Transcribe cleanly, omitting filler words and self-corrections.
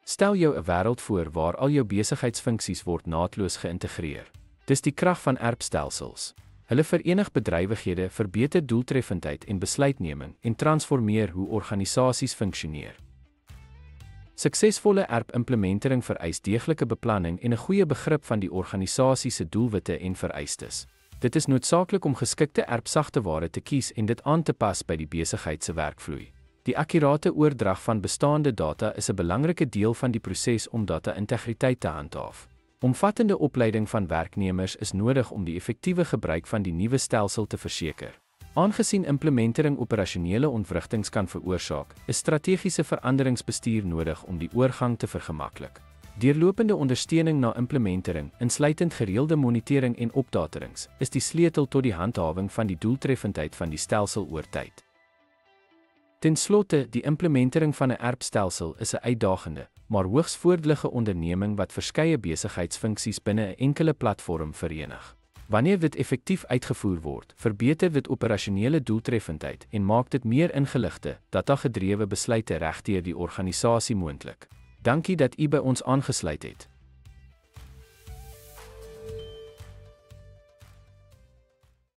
Stel jou 'n wêreld voor waar al jou besigheidsfunksies word naadloos geïntegreer. Dis die krag van ERP-stelsels. Hulle verenig bedrywighede, verbeter doeltreffendheid en besluitneming en transformeer hoe organisasies funksioneer. Suksesvolle ERP-implementering vereis deeglike beplanning en 'n goeie begrip van die organisasie se doelwitte en vereistes. Dit is noodsaaklik om geskikte ERP-sagteware te kies en dit aan te pas by die besigheid se werkvloei. Die akkurate oordrag van bestaande data is 'n belangrike deel van die proses om data-integriteit te handhaaf. Omvattende opleiding van werknemers is nodig om die effektiewe gebruik van die nuwe stelsel te verseker. Aangesien implementering operasionele ontwrigtings kan veroorsaak, is strategiese veranderingsbestuur nodig om die oorgang te vergemaklik. Deurlopende ondersteuning na implementering, insluitend gereelde monitering en opdaterings, is die sleutel tot die handhawing van die doeltreffendheid van die stelsel oor tyd. Ten slotte, die implementering van 'n ERP-stelsel is 'n uitdagende, maar hoogs voordelige onderneming wat verskeie besigheidsfunksies binne 'n enkele platform verenig. Wanneer dit effektief uitgevoer word, verbeter dit operasionele doeltreffendheid en maak dit meer ingeligte, data-gedrewe besluite regdeur die organisasie moontlik. Dankie dat u by ons aangesluit het.